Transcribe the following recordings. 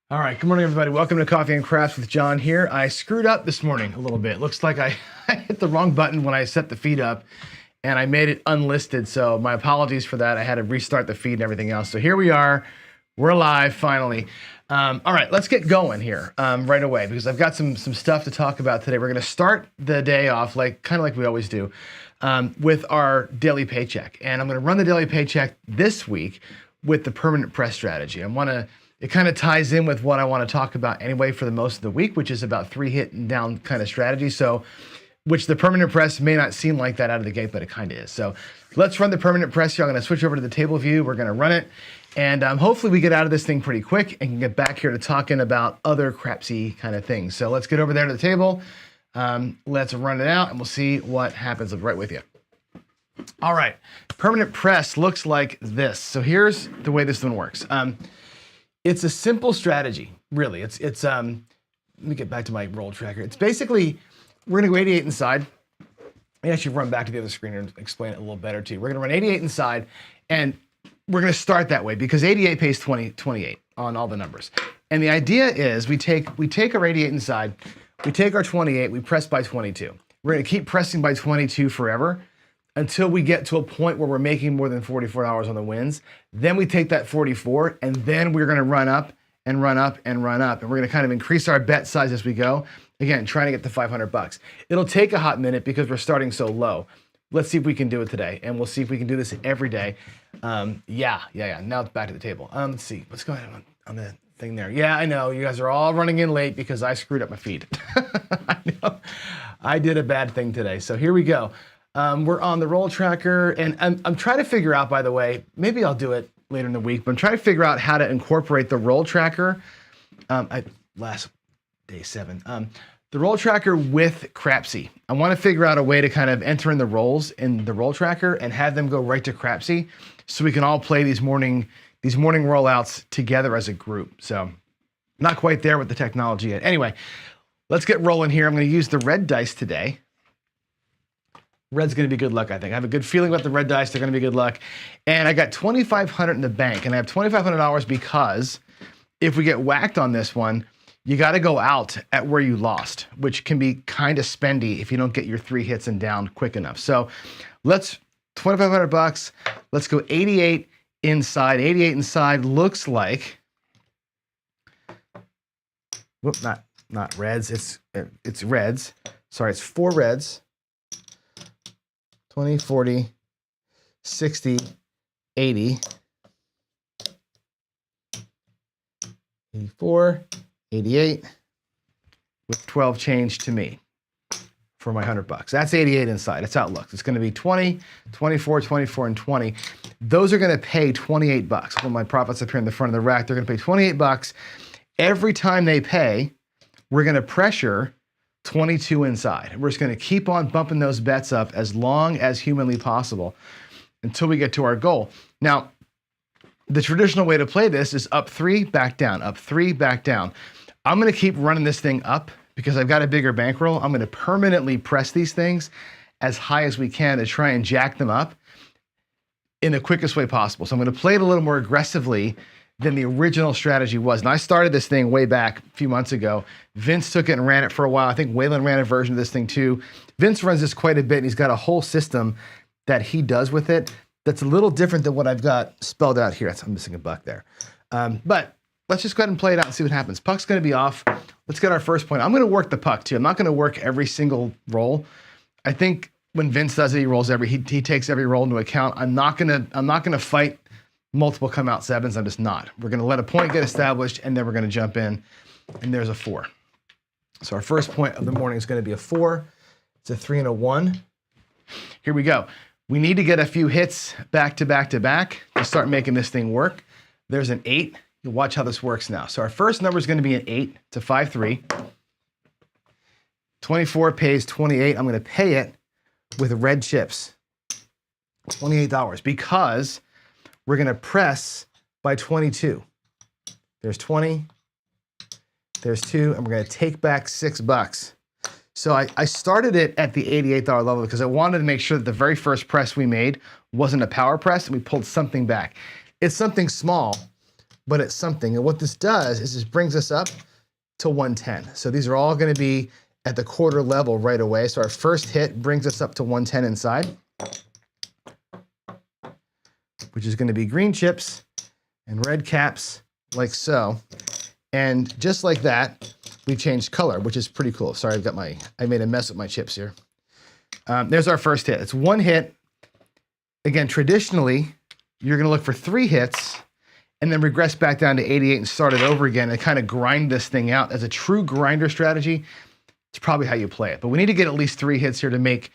All right, good morning, everybody. Welcome to Coffee and Crafts with John here. I screwed up this morning a little bit. Looks like I hit the wrong button when I set the feed up, and I made it unlisted, so my apologies for that. I had to restart the feed and everything else. So here we are. We're live, finally. All right, let's get going here right away because I've got some stuff to talk about today. We're going to start the day off kind of like we always do with our daily paycheck. And I'm going to run the daily paycheck this week with the permanent press strategy. It kind of ties in with what I want to talk about anyway for the most of the week, which is about 3 hit and down kind of strategy. So, which the permanent press may not seem like that out of the gate, but it kind of is. So let's run the permanent press here. I'm going to switch over to the table view. We're going to run it. And hopefully we get out of this thing pretty quick and can get back here to talking about other crapsy kind of things. So let's get over there to the table. Let's run it out and we'll see what happens. I'll be right with you. All right. Permanent press looks like this. So here's the way this one works. It's a simple strategy, really. Let me get back to my roll tracker. It's basically, we're gonna go 88 inside. I actually run back to the other screen and explain it a little better too. We're gonna run 88 inside, and we're gonna start that way because 88 pays 28 on all the numbers. And the idea is we take our 88 inside, we take our 28, we press by 22. We're gonna keep pressing by 22 forever until we get to a point where we're making more than $44 on the wins. Then we take that 44, and then we're gonna run up and run up and run up. And we're gonna kind of increase our bet size as we go. Again, trying to get to 500 bucks. It'll take a hot minute because we're starting so low. Let's see if we can do it today. And we'll see if we can do this every day. Yeah. Now it's back to the table. Let's see, what's going on the thing there? Yeah, I know, you guys are all running in late because I screwed up my feed. I know, I did a bad thing today. So here we go. We're on the roll tracker, and I'm trying to figure out, by the way, maybe I'll do it later in the week, but I'm trying to figure out how to incorporate the roll tracker. Last day 7. The roll tracker with Crapsy. I want to figure out a way to kind of enter in the rolls in the roll tracker and have them go right to Crapsy, so we can all play these morning rollouts together as a group. So not quite there with the technology yet. Anyway, let's get rolling here. I'm going to use the red dice today. Red's going to be good luck, I think. I have a good feeling about the red dice. They're going to be good luck. And I got $2,500 in the bank, and I have $2,500 because if we get whacked on this one, you got to go out at where you lost, which can be kind of spendy if you don't get your 3 hits and down quick enough. So let's, $2,500. Let's go 88 inside. 88 inside looks like, whoop, not reds. It's reds. Sorry, it's 4 reds. 20, 40, 60, 80, 84, 88, with 12 change to me for my $100. That's 88 inside. That's how it looks. It's going to be 20, 24, 24, and 20. Those are going to pay $28. When my profits up here in the front of the rack, they're going to pay $28. Every time they pay, we're going to pressure 22 inside. We're just going to keep on bumping those bets up as long as humanly possible until we get to our goal. Now, the traditional way to play this is up 3, back down, up 3, back down. I'm going to keep running this thing up because I've got a bigger bankroll. I'm going to permanently press these things as high as we can to try and jack them up in the quickest way possible. So I'm going to play it a little more aggressively than the original strategy was. And I started this thing way back a few months ago. Vince took it and ran it for a while. I think Waylon ran a version of this thing too. Vince runs this quite a bit, and he's got a whole system that he does with it that's a little different than what I've got spelled out here. I'm missing a buck there. But let's just go ahead and play it out and see what happens. Puck's going to be off. Let's get our first point. I'm going to work the puck too. I'm not going to work every single roll. I think when Vince does it, he rolls he takes every roll into account. I'm not going to fight multiple come out 7s. I'm just not. We're going to let a point get established, and then we're going to jump in, and there's a 4. So our first point of the morning is going to be a 4. It's a 3 and a 1. Here we go. We need to get a few hits back to back to back to start making this thing work. There's an 8. You'll watch how this works now. So our first number is going to be an 8. It's a 5-3. 24 pays 28. I'm going to pay it with red chips. $28 because we're going to press by 22. There's 20, there's 2, and we're going to take back $6. So I started it at the $88 level because I wanted to make sure that the very first press we made wasn't a power press, and we pulled something back. It's something small, but it's something. And what this does is this brings us up to 110. So these are all gonna be at the quarter level right away. So our first hit brings us up to 110 inside, which is gonna be green chips and red caps like so. And just like that, we changed color, which is pretty cool. Sorry, I made a mess with my chips here. There's our first hit. It's one hit. Again, traditionally, you're gonna look for 3 hits and then regress back down to 88 and start it over again and kind of grind this thing out. As a true grinder strategy, it's probably how you play it. But we need to get at least 3 hits here to make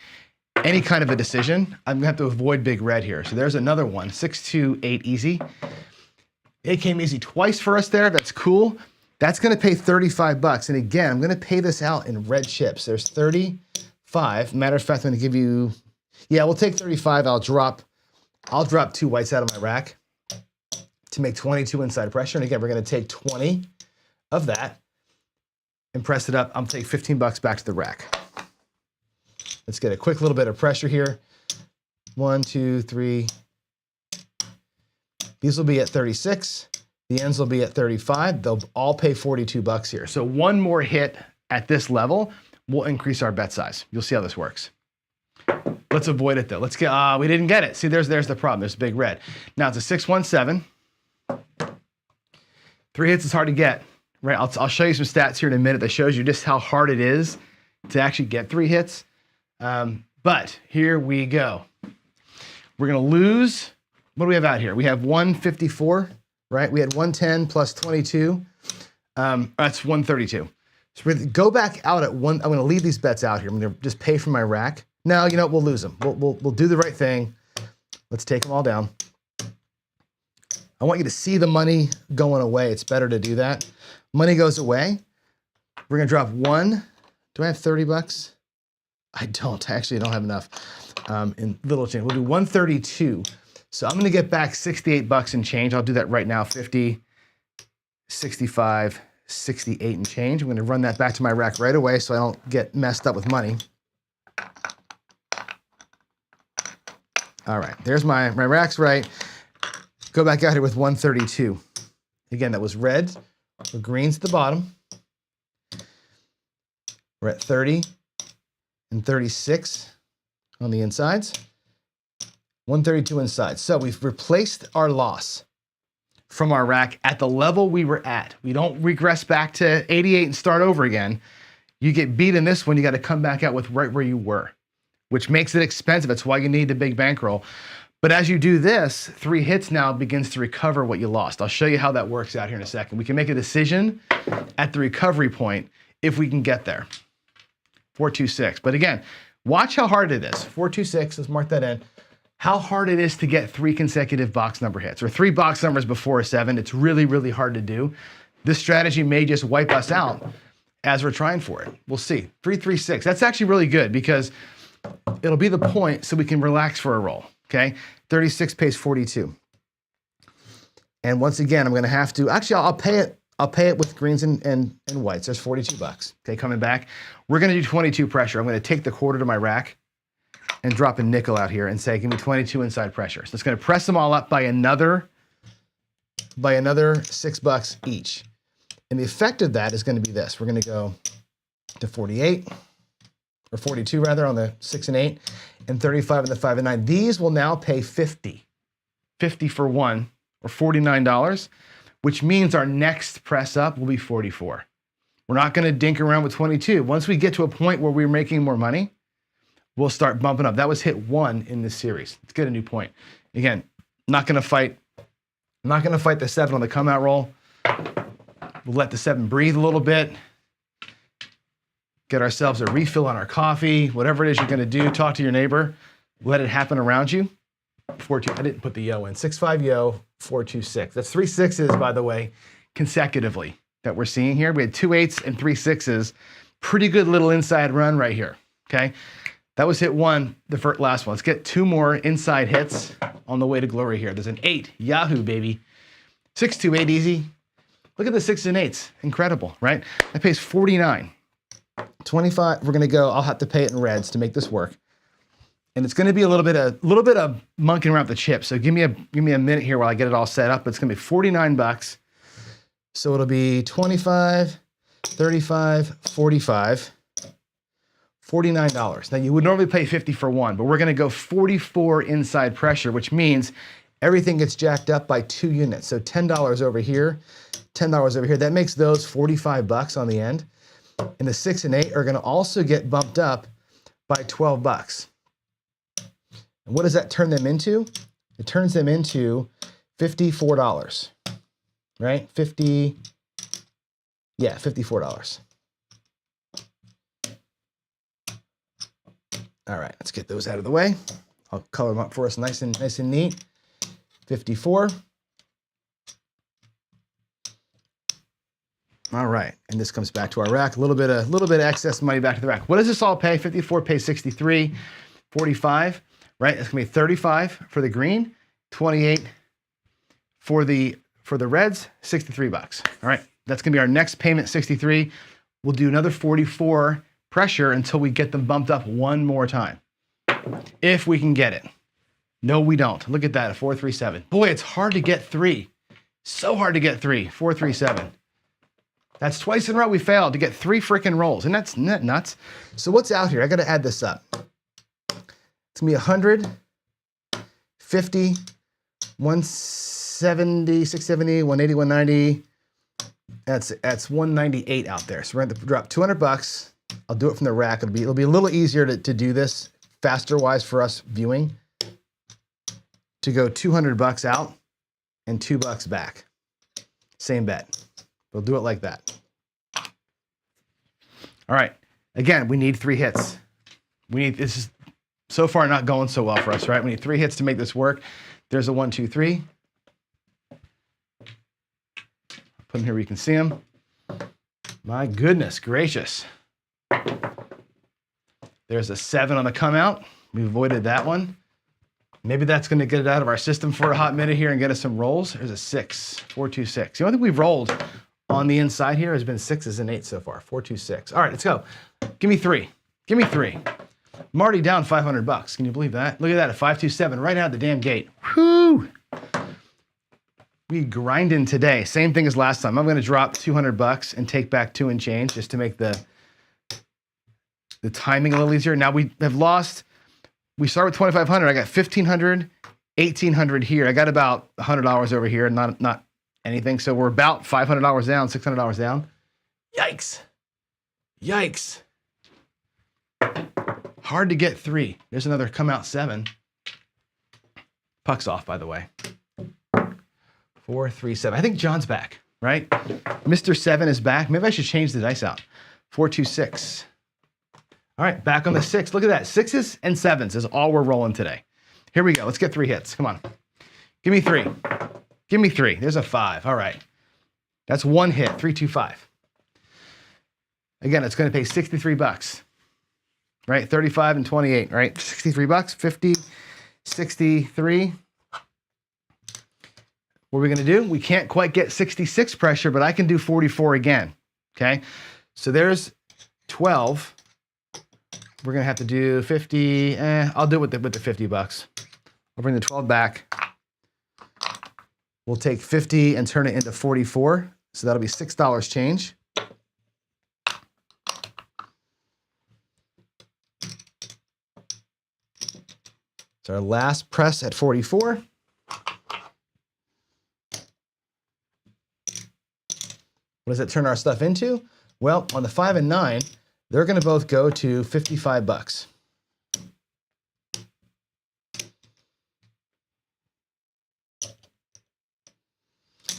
any kind of a decision. I'm gonna have to avoid big red here. So there's another one, 6, 2, 8 easy. It came easy twice for us there, that's cool. That's gonna pay 35 bucks. And again, I'm gonna pay this out in red chips. There's 35. Matter of fact, I'm gonna give you, yeah, we'll take 35. I'll drop 2 whites out of my rack to make 22 inside pressure. And again, we're gonna take 20 of that and press it up. I'm gonna take 15 bucks back to the rack. Let's get a quick little bit of pressure here. 1, 2, 3. These will be at 36. The ends will be at 35. They'll all pay 42 bucks here. So one more hit at this level will increase our bet size. You'll see how this works. Let's avoid it though. Let's get, we didn't get it. See, there's the problem. There's a big red. Now it's a 617. 3 hits is hard to get, right? I'll show you some stats here in a minute that shows you just how hard it is to actually get 3 hits. But here we go. We're gonna lose, what do we have out here? We have 154, right? We had 110 plus 22. That's 132. So we're gonna go back out at one. I'm gonna leave these bets out here. I'm gonna just pay for my rack. No, you know what? We'll lose them. We'll do the right thing. Let's take them all down. I want you to see the money going away. It's better to do that. Money goes away. We're gonna drop 1. Do I have 30 bucks? I don't. I actually don't have enough in little change. We'll do 132. So I'm gonna get back 68 bucks and change. I'll do that right now. 50, 65, 68 and change. I'm gonna run that back to my rack right away so I don't get messed up with money. All right, there's my rack's right. Go back out here with 132. Again, that was red or greens at the bottom. We're at 30 and 36 on the insides. 132 inside. So we've replaced our loss from our rack at the level we were at. We don't regress back to 88 and start over again. You get beat in this one, you got to come back out with right where you were, which makes it expensive. That's why you need the big bankroll. But as you do this, 3 hits now begins to recover what you lost. I'll show you how that works out here in a second. We can make a decision at the recovery point if we can get there. 426. But again, watch how hard it is. 426, let's mark that in. How hard it is to get 3 consecutive box number hits, or 3 box numbers before a 7. It's really, really hard to do. This strategy may just wipe us out as we're trying for it. We'll see. 336. That's actually really good because it'll be the point so we can relax for a roll. Okay, 36 pays 42. And once again, I'm gonna have to, actually I'll pay it with greens and whites. There's 42 bucks. Okay, coming back. We're gonna do 22 pressure. I'm gonna take the quarter to my rack and drop a nickel out here and say, give me 22 inside pressure. So it's gonna press them all up by another 6 bucks each. And the effect of that is gonna be this. We're gonna go to 48, or 42 rather, on the 6 and 8, and 35 on the 5 and 9. These will now pay 50. 50 for 1, or $49, which means our next press up will be 44. We're not gonna dink around with 22. Once we get to a point where we're making more money, we'll start bumping up. That was hit 1 in this series. Let's get a new point. Again, not gonna fight the 7 on the come out roll. We'll let the 7 breathe a little bit. Get ourselves a refill on our coffee, whatever it is you're gonna do, talk to your neighbor, let it happen around you. 4-2, I didn't put the yo in. 6-5 yo, 4-2-6. That's 3 6s, by the way, consecutively that we're seeing here. We had 2 8s and 3 6s. Pretty good little inside run right here, okay? That was hit 1, the first last one. Let's get 2 more inside hits on the way to glory here. There's an 8, Yahoo, baby. 6-2, 8 easy. Look at the 6s and 8s, incredible, right? That pays 49. 25, we're gonna go, I'll have to pay it in reds to make this work. And it's gonna be a little bit of monkeying around with the chips. So give me a minute here while I get it all set up. It's gonna be 49 bucks So it'll be 25, 35, 45, $49. Now you would normally pay 50 for one, but we're gonna go 44 inside pressure, which means everything gets jacked up by 2 units. So $10 over here, $10 over here. That makes those 45 bucks on the end. And the 6 and 8 are gonna also get bumped up by 12 bucks. And what does that turn them into? It turns them into $54, right? $54. All right, let's get those out of the way. I'll color them up for us nice and neat. 54. All right, and this comes back to our rack. A little bit of excess money back to the rack. What does this all pay? 54 pays 63, 45, right? It's gonna be 35 for the green, 28 for the reds, 63 bucks. All right, that's gonna be our next payment, 63. We'll do another 44 pressure until we get them bumped up one more time. If we can get it. No, we don't. Look at that, a 437. Boy, it's hard to get 3. So hard to get 3, 437. That's twice in a row we failed to get 3 freaking rolls. And that's nuts. So what's out here? I got to add this up. It's going to be 100, 50, 170, 670, 180, 190. That's 198 out there. So we're going to drop 200 bucks. I'll do it from the rack. It'll be a little easier to do this faster-wise for us viewing. To go 200 bucks out and 2 bucks back. Same bet. We'll do it like that. All right. Again, we need 3 hits. This is so far not going so well for us, right? We need 3 hits to make this work. There's a 1, 2, 3. Put them here where you can see them. My goodness gracious. There's a 7 on the come out. We avoided that one. Maybe that's going to get it out of our system for a hot minute here and get us some rolls. There's a 6, 4, 2, 6. The only thing we've rolled on the inside here has been 6s and 8s so far. 4, 2, 6. All right, let's go. Give me 3. Give me 3. I'm already down 500 bucks. Can you believe that? Look at that, a 5, 2, 7 right out the damn gate. Whoo! We grinding today. Same thing as last time. I'm going to drop 200 bucks and take back 2 and change just to make the timing a little easier. Now we have lost. We start with 2,500. I got 1,500, 1,800 here. I got about $100 over here, not anything. So we're about $500 down, $600 down. Yikes. Yikes. Hard to get 3. There's another come out 7. Puck's off, by the way. 4, 3, 7. I think John's back, right? Mr. 7 is back. Maybe I should change the dice out. 4, 2, 6. All right, back on the 6. Look at that. 6s and 7s is all we're rolling today. Here we go. Let's get 3 hits. Come on. Give me 3. Give me 3. There's a 5. All right. That's 1 hit. 3, 2, 5. Again, it's going to pay 63 bucks. Right? 35 and 28, right? 63 bucks. 50, 63. What are we going to do? We can't quite get 66 pressure, but I can do 44 again. Okay? So there's 12. We're going to have to do 50. I'll do it with the 50 bucks. I'll bring the 12 back. We'll take 50 and turn it into 44. So that'll be $6 change. So our last press at 44. What does that turn our stuff into? Well, on the 5 and 9, they're going to both go to 55 bucks.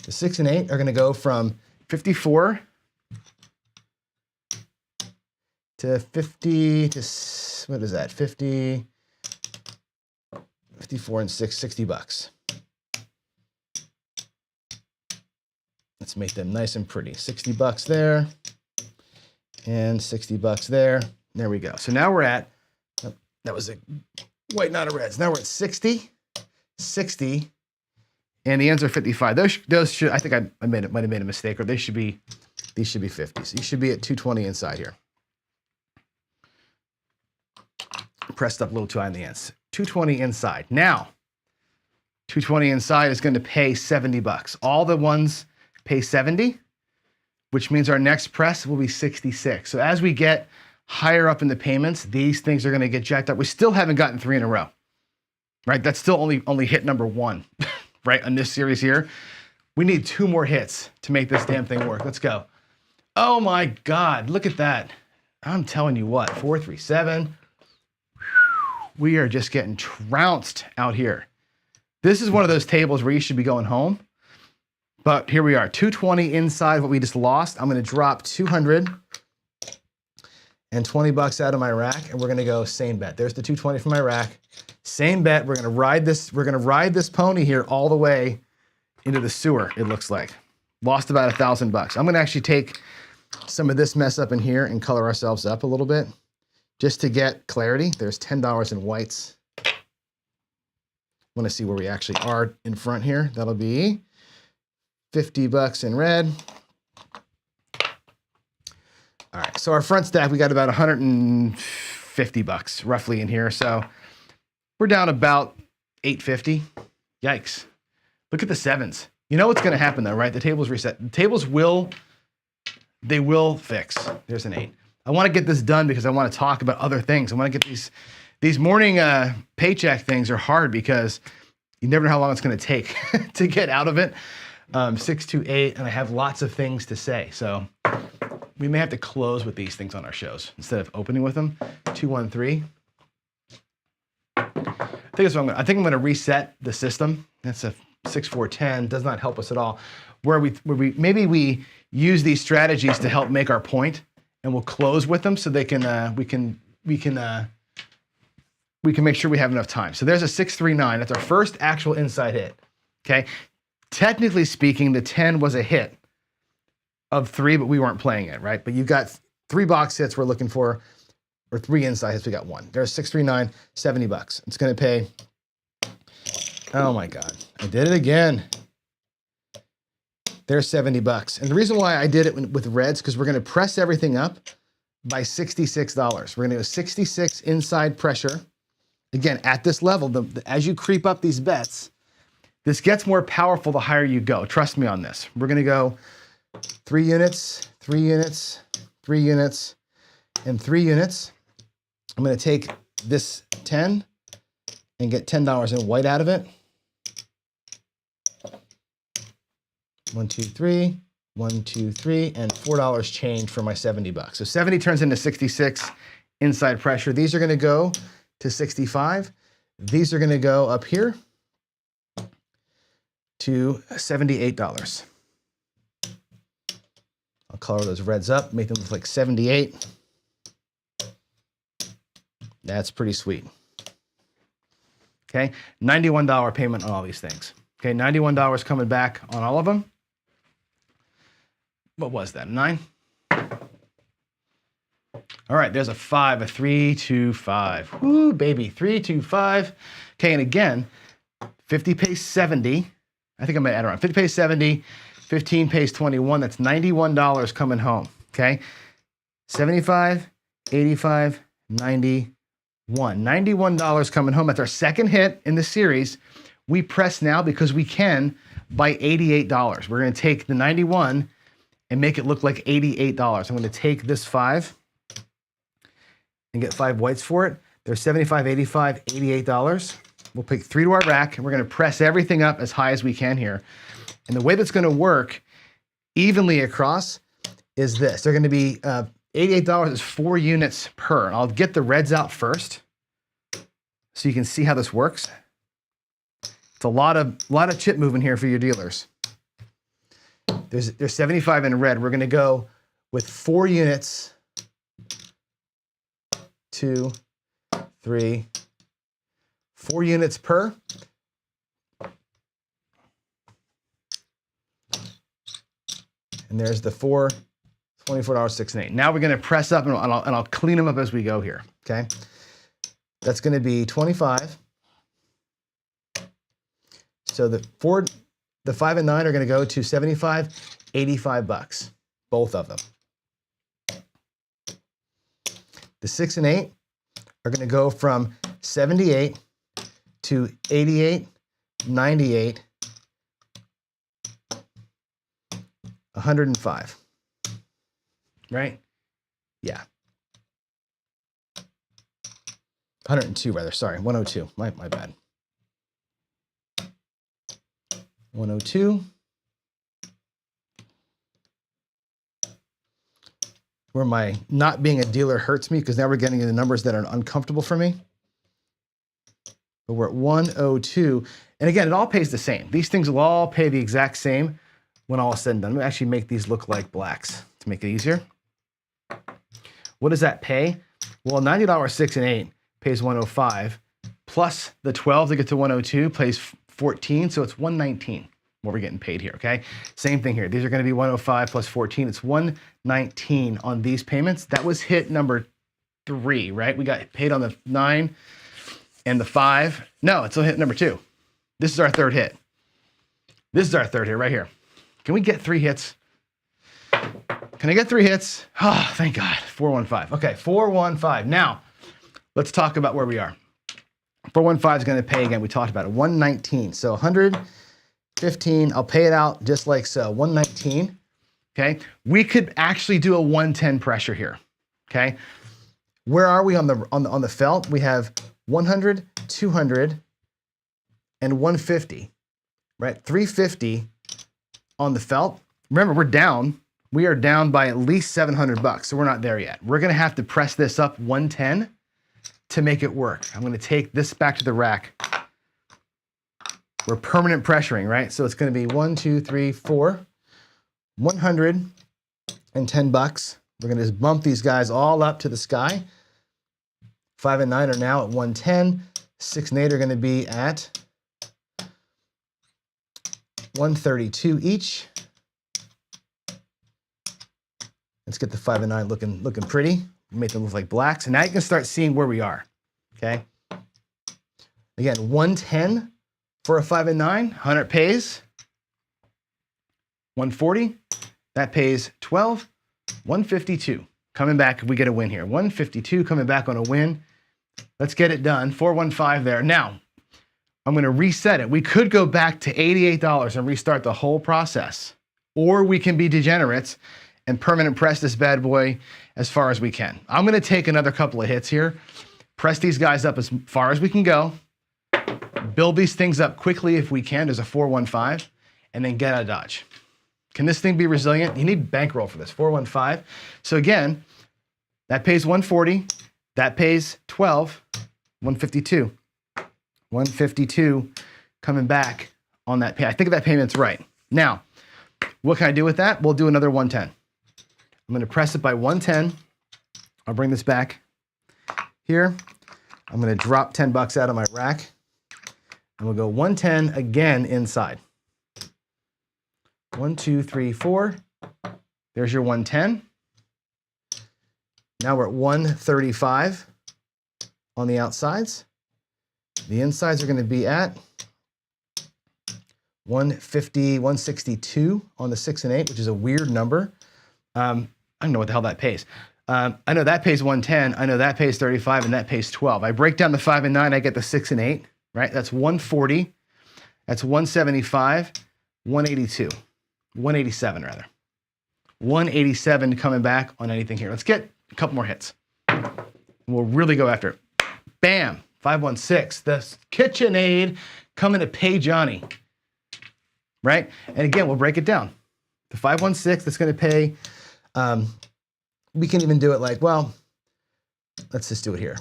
The 6 and 8 are going to go from 54 to 50 to, what is that? 50, 54 and 6, 60 bucks. Let's make them nice and pretty. 60 bucks there and 60 bucks there. There we go. So now we're at, that was a white, not a reds. Now we're at 60, 60, and the ends are 55. Those should, I think I might have made a mistake, or these should be 50. So you should be at 220 inside here. Pressed up a little too high in the ends. 220 inside. Now, 220 inside is going to pay 70 bucks. All the ones pay 70. which means our next press will be 66. So as we get higher up in the payments, these things are going to get jacked up. We still haven't gotten 3 in a row, right? That's still only hit number 1, right? On this series here, we need 2 more hits to make this damn thing work. Let's go. Oh my God, look at that. I'm telling you what, 437. We are just getting trounced out here. This is one of those tables where you should be going home. But here we are, 220 inside what we just lost. I'm gonna drop 220 bucks out of my rack, and we're gonna go same bet. There's the 220 from my rack. Same bet, we're gonna ride this pony here all the way into the sewer, it looks like. Lost about 1,000 bucks. I'm gonna actually take some of this mess up in here and color ourselves up a little bit just to get clarity. There's $10 in whites. I wanna see where we actually are in front here. That'll be 50 bucks in red. All right, so our front stack, we got about 150 bucks roughly in here. So we're down about 850. Yikes. Look at the 7s. You know what's gonna happen though, right? The tables reset. The tables will fix. There's an 8. I wanna get this done because I wanna talk about other things. I wanna get these morning paycheck things are hard because you never know how long it's gonna take to get out of it. 628, and I have lots of things to say. So we may have to close with these things on our shows instead of opening with them. 213. I think I'm gonna reset the system. That's a 6410, does not help us at all. Where we maybe we use these strategies to help make our point, and we'll close with them so they can we can make sure we have enough time. So there's a 639. That's our first actual inside hit. Okay. Technically speaking, the 10 was a hit of 3, but we weren't playing it, right? But you've got 3 box hits we're looking for, or 3 inside hits, we got 1. There's 639, 70 bucks. It's gonna pay, oh my God, I did it again. There's 70 bucks. And the reason why I did it with reds, because we're gonna press everything up by $66. We're gonna go 66 inside pressure. Again, at this level, as you creep up these bets, this gets more powerful the higher you go. Trust me on this. We're gonna go 3 units, 3 units, 3 units, and 3 units. I'm gonna take this 10 and get $10 in white out of it. 1, 2, 3, 1, 2, 3, and $4 change for my 70 bucks. So 70 turns into 66 inside pressure. These are gonna go to 65. These are gonna go up here to $78. I'll color those reds up, make them look like 78. That's pretty sweet. Okay, $91 payment on all these things. Okay, $91 coming back on all of them. What was that, 9? All right, there's a 5, a 3, 2, 5. Woo, baby, 3, 2, 5. Okay, and again, 50 pays 70. I think I'm gonna add around 50 pays 70, 15 pays 21. That's $91 coming home, okay? 75, 85, 91. $91 coming home. That's our second hit in the series. We press now because we can by $88. We're gonna take the 91 and make it look like $88. I'm gonna take this 5 and get 5 whites for it. There's 75, 85, $88. We'll pick 3 to our rack, and we're gonna press everything up as high as we can here. And the way that's gonna work evenly across is this. They're gonna be, $88 is 4 units per. And I'll get the reds out first so you can see how this works. It's a lot of chip moving here for your dealers. There's 75 in red. We're gonna go with 4 units, 2, 3, 4 units per. And there's the 4, $24, 6 and 8. Now we're gonna press up and I'll clean them up as we go here, okay? That's gonna be 25. So the 5 and 9 are gonna go to 75, 85 bucks, both of them. The 6 and 8 are gonna go from 78 to 88, 98, 105. right? Yeah. 102 rather, sorry, 102, my bad. 102. Where my not being a dealer hurts me because now we're getting into numbers that are uncomfortable for me. But we're at 102. And again, it all pays the same. These things will all pay the exact same when all is said and done. Let me actually make these look like blacks to make it easier. What does that pay? Well, $90 6 and 8 pays 105 plus the 12 to get to 102 pays 14. So it's 119 what we're getting paid here, okay? Same thing here. These are gonna be 105 plus 14. It's 119 on these payments. That was hit number 3, right? We got paid on the 9 and the 5. No, it's still hit number 2. This is our 3rd hit. This is our 3rd hit right here. Can we get 3 hits? Can I get 3 hits? Oh, thank God, 415. Okay, 415. Now, let's talk about where we are. 415 is gonna pay again, we talked about it, 119. So 115, I'll pay it out just like so, 119, okay? We could actually do a 110 pressure here, okay? Where are we on the felt? We have 100, 200, and 150, right? 350 on the felt. Remember, we're down. We are down by at least $700, so we're not there yet. We're gonna have to press this up 110 to make it work. I'm gonna take this back to the rack. We're permanent pressuring, right? So it's gonna be 1, 2, 3, 4, $110. We're gonna just bump these guys all up to the sky. 5 and 9 are now at 110. 6 and 8 are gonna be at 132 each. Let's get the 5 and 9 looking pretty. Make them look like blacks. And now you can start seeing where we are, okay? Again, 110 for a 5 and 9, 100 pays. 140, that pays 12. 152, coming back if we get a win here. 152 coming back on a win. Let's get it done, 415 there. Now, I'm gonna reset it. We could go back to $88 and restart the whole process, or we can be degenerates and permanent press this bad boy as far as we can. I'm gonna take another couple of hits here, press these guys up as far as we can go, build these things up quickly if we can, there's a 415, and then get out of Dodge. Can this thing be resilient? You need bankroll for this, 415. So again, that pays 140, that pays 12, 152. 152 coming back on that pay. I think that payment's right. Now, what can I do with that? We'll do another 110. I'm gonna press it by 110. I'll bring this back here. I'm gonna drop $10 out of my rack. And we'll go 110 again inside. 1, 2, 3, 4. There's your 110. Now we're at 135 on the outsides. The insides are gonna be at 150, 162 on the 6 and 8, which is a weird number. I don't know what the hell that pays. I know that pays 110, I know that pays 35, and that pays 12. I break down the 5 and 9, I get the 6 and 8, right? That's 140, that's 175, 182, 187 rather. 187 coming back on anything here. Let's get a couple more hits. We'll really go after it. Bam, 516, the KitchenAid coming to pay Johnny, right? And again, we'll break it down. The 516 that's gonna pay, we can even do it like, well, let's just do it here.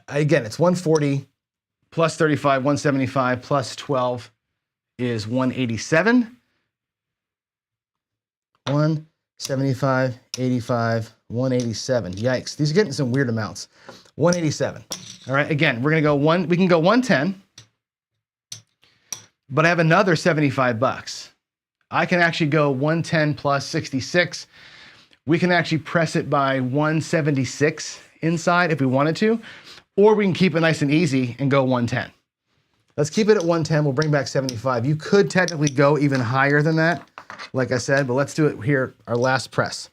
Again, it's 140 plus 35, 175 plus 12 is 187. 175, 85, 187. Yikes, these are getting some weird amounts. 187. All right, again, we're gonna go we can go 110, but I have another $75. I can actually go 110 plus 66. We can actually press it by 176 inside if we wanted to, or we can keep it nice and easy and go 110. Let's keep it at 110, we'll bring back 75. You could technically go even higher than that, like I said, but let's do it here, our last press.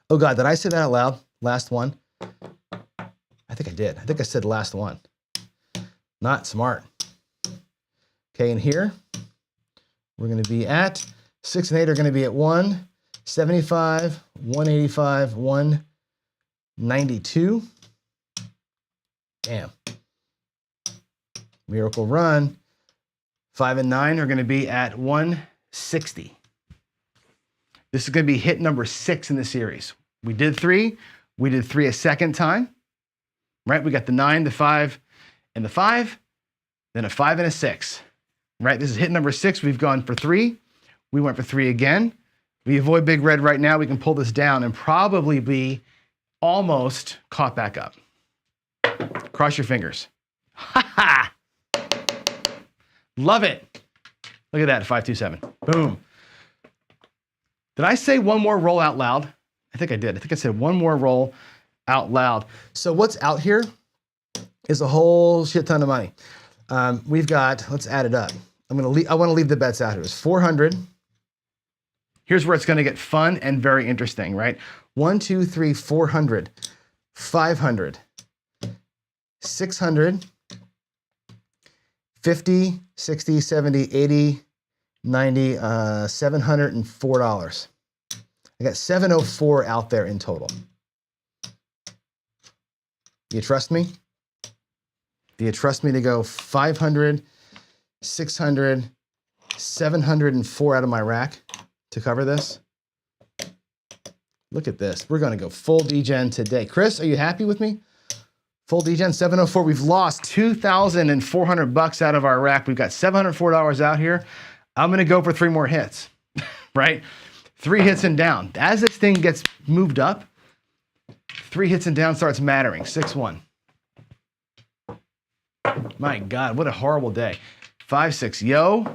Oh God, did I say that out loud? Last one? I think I did. I think I said last one. Not smart. Okay, and here, we're gonna be at, 6 and 8 are gonna be at 1, 75, 185, 192. Damn. Miracle run. 5 and 9 are going to be at 160. This is going to be hit number 6 in the series. We did 3. We did 3 a second time, right? We got the 9, the 5, and the 5, then a 5 and a 6, right? This is hit number 6. We've gone for 3. We went for 3 again. We avoid big red right now. We can pull this down and probably be almost caught back up. Cross your fingers. Ha ha! Love it. Look at that, 527. Boom. Did I say one more roll out loud? I think I did. I think I said one more roll out loud. So what's out here is a whole shit ton of money. We've got, let's add it up. I want to leave the bets out here. It's 400. Here's where it's going to get fun and very interesting, right? 1, 2, 3, 400, 500, 600, 50, 60, 70, 80, 90, $704. I got 704 out there in total. Do you trust me? Do you trust me to go 500, 600, 704 out of my rack to cover this? Look at this. We're going to go full degen today. Chris, are you happy with me? Full degen 704. We've lost $2,400 out of our rack. We've got $704 out here. I'm going to go for 3 more hits, right? 3 hits and down. As this thing gets moved up, 3 hits and down starts mattering. 6-1. My God, what a horrible day. 5-6. Yo.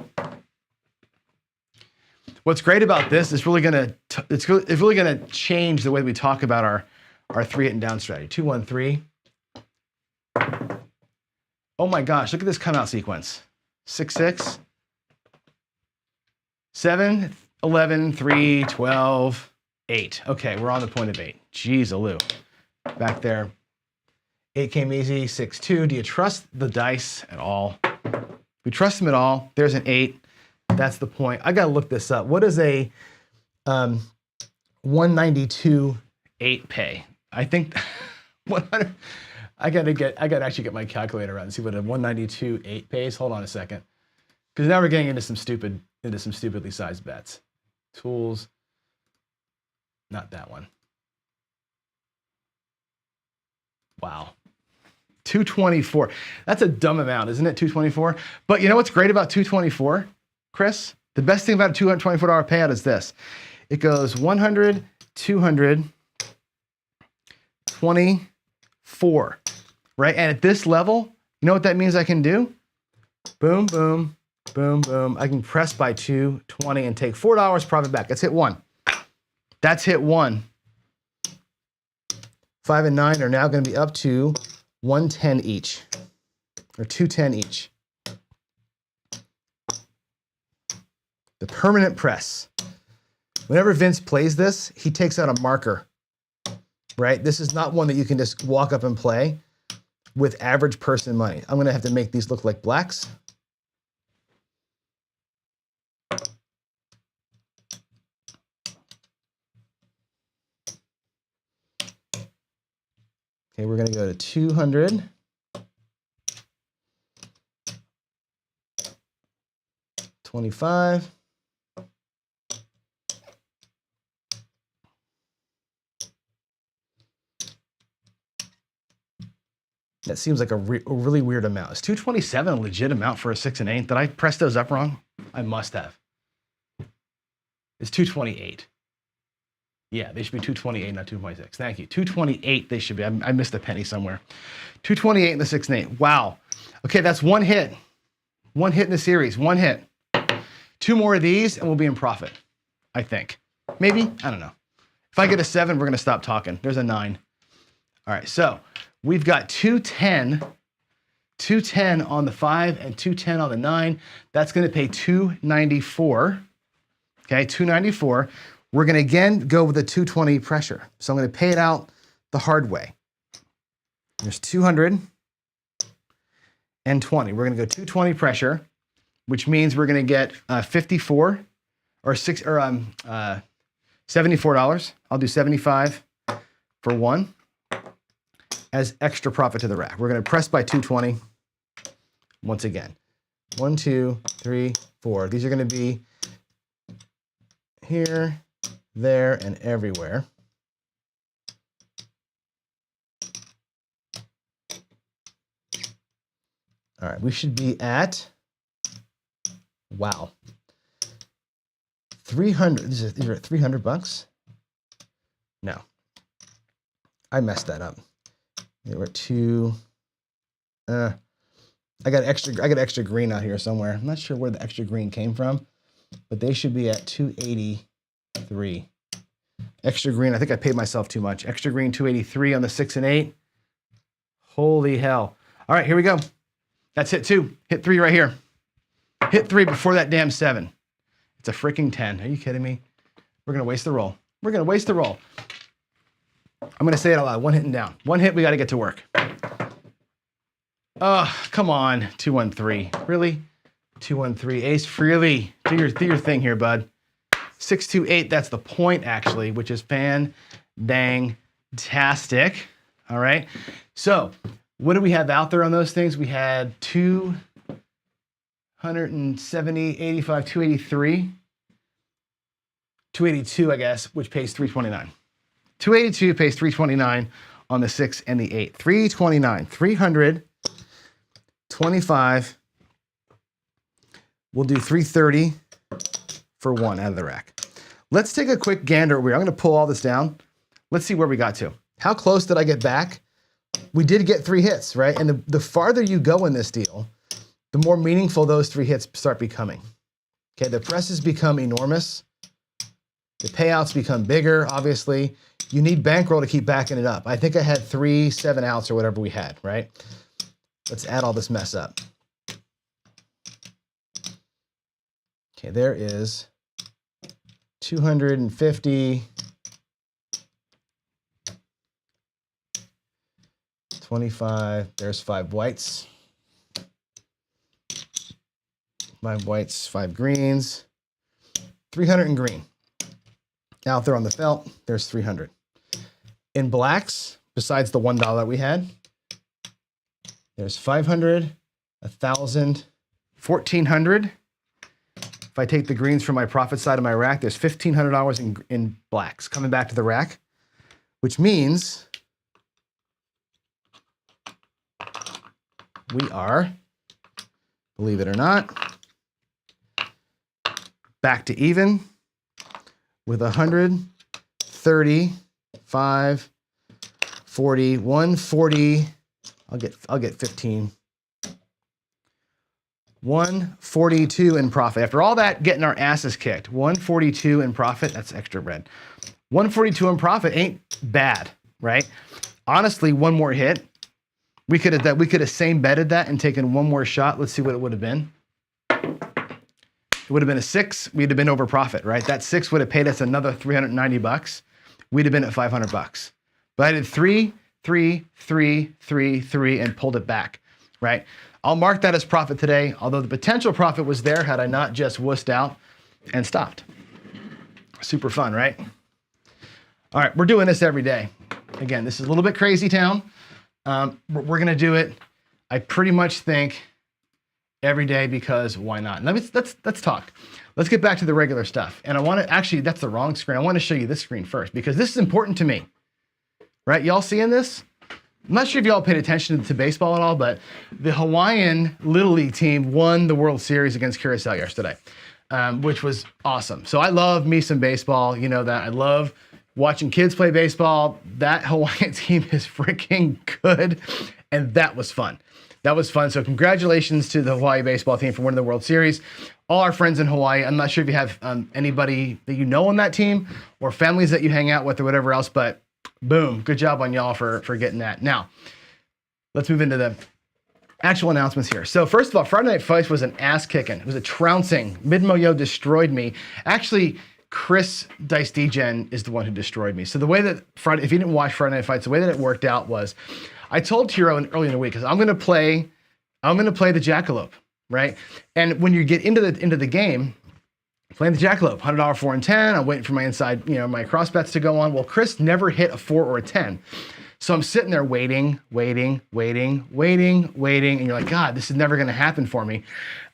What's great about this is really gonna change the way we talk about our 3 hit and down strategy. 2-1-3. Oh my gosh, look at this come out sequence. 6-6. 7, 11, 3, 12, 8. Okay, we're on the point of 8. Jeez, Aloo. Back there. 8 came easy. 6-2. Do you trust the dice at all? We trust them at all. There's an 8. That's the point. I gotta look this up. What does a 192 8 pay? I think 100. I gotta actually get my calculator out and see what a 192 8 pays. Hold on a second, because now we're getting into some stupidly sized bets. Tools. Not that one. Wow. 224. That's a dumb amount, isn't it? 224. But you know what's great about 224? Chris, the best thing about a $224 payout is this. It goes 100, 200, 24, right? And at this level, you know what that means I can do? Boom, boom, boom, boom. I can press by 220 and take $4 profit back. That's hit 1. That's hit 1. 5 and 9 are now going to be up to 110 each, or 210 each. The permanent press. Whenever Vince plays this, he takes out a marker, right? This is not one that you can just walk up and play with average person money. I'm going to have to make these look like blacks. Okay, we're going to go to 200. 25. That seems like a really weird amount. Is 227 a legit amount for a 6 and 8? Did I press those up wrong? I must have. It's 228. Yeah, they should be 228, not 226. Thank you. 228 they should be. I missed a penny somewhere. 228 in the 6 and 8. Wow. Okay, that's 1 hit. 1 hit in the series. 1 hit. 2 more of these and we'll be in profit, I think. Maybe? I don't know. If I get a 7, we're going to stop talking. There's a 9. All right, so we've got 210 on the 5 and 210 on the 9. That's going to pay 294. Okay, 294. We're going to again go with the 220 pressure. So I'm going to pay it out the hard way. There's 220. We're going to go 220 pressure, which means we're going to get 54 or 6 or $74. I'll do 75 for one as extra profit to the rack. We're going to press by 220 once again. 1, 2, 3, 4. These are going to be here, there, and everywhere. All right, we should be at, wow, 300. These are at $300. No, I messed that up. They were two. I got extra green out here somewhere. I'm not sure where the extra green came from, but they should be at 283. Extra green. I think I paid myself too much. Extra green 283 on the 6 and 8. Holy hell! All right, here we go. That's hit 2. Hit 3 right here. Hit 3 before that damn 7. It's a freaking 10. Are you kidding me? We're gonna waste the roll. We're gonna waste the roll. I'm gonna say it out loud. One hit and down. One hit. We got to get to work. Oh, come on. 213. Really? 213. Ace Freely. Do your thing here, bud. 628. That's the point actually, which is fan-dang-tastic. All right. So what do we have out there on those things? We had 270, 85, 283, 282, I guess, which pays 329. 282 pays 329 on the 6 and the 8. 329, 325. We'll do 330 for one out of the rack. Let's take a quick gander over here. I'm going to pull all this down. Let's see where we got to. How close did I get back? We did get 3 hits, right? And the farther you go in this deal, the more meaningful those 3 hits start becoming. Okay, the presses become enormous. The payouts become bigger, obviously. You need bankroll to keep backing it up. I think I had 3 7-outs or whatever we had, right? Let's add all this mess up. Okay, there is 250, 25, there's 5 whites. 5 whites, 5 greens, 300 in green. Out there on the felt, there's 300. In blacks, besides the $1 we had, there's 500, 1,000, 1,400. If I take the greens from my profit side of my rack, there's $1,500 in blacks coming back to the rack, which means we are, believe it or not, back to even with 135, 40, 140. I'll get 15. 142 in profit. After all that, getting our asses kicked. 142 in profit. That's extra red. 142 in profit ain't bad, right? Honestly, one more hit. We could have same betted that and taken one more shot. Let's see what it would have been. It would have been a 6. We'd have been over profit, right? That 6 would have paid us another $390. We'd have been at $500. But I did 3, 3, 3, 3, 3, and pulled it back, right? I'll mark that as profit today, although the potential profit was there had I not just wussed out and stopped. Super fun, right? All right, we're doing this every day. Again, this is a little bit crazy town. We're gonna do it, I pretty much think, every day because why not? Let's talk. Let's get back to the regular stuff. And I want to, actually, that's the wrong screen. I want to show you this screen first because this is important to me, right? Y'all seeing this? I'm not sure if y'all paid attention to baseball at all, but the Hawaiian Little League team won the World Series against Curacao yesterday, which was awesome. So I love me some baseball. You know that. I love watching kids play baseball. That Hawaiian team is freaking good, and that was fun. That was fun. So congratulations to the Hawaii baseball team for winning the World Series. All our friends in Hawaii, I'm not sure if you have anybody that you know on that team or families that you hang out with or whatever else, but boom, good job on y'all for getting that. Now, let's move into the actual announcements here. So first of all, Friday Night Fights was an ass kicking. It was a trouncing. Mid-Mo-Yo destroyed me. Actually, Chris Dice Degen is the one who destroyed me. So the way that if you didn't watch Friday Night Fights, the way that it worked out was I told Tiro early in the week, because I'm gonna play the Jackalope, right? And when you get into the game, Playing the jackalope, $100 4 and 10. I'm waiting for my inside, my cross bets to go on. Well, Chris never hit a 4 or a 10. So I'm sitting there waiting. And you're like, God, this is never going to happen for me.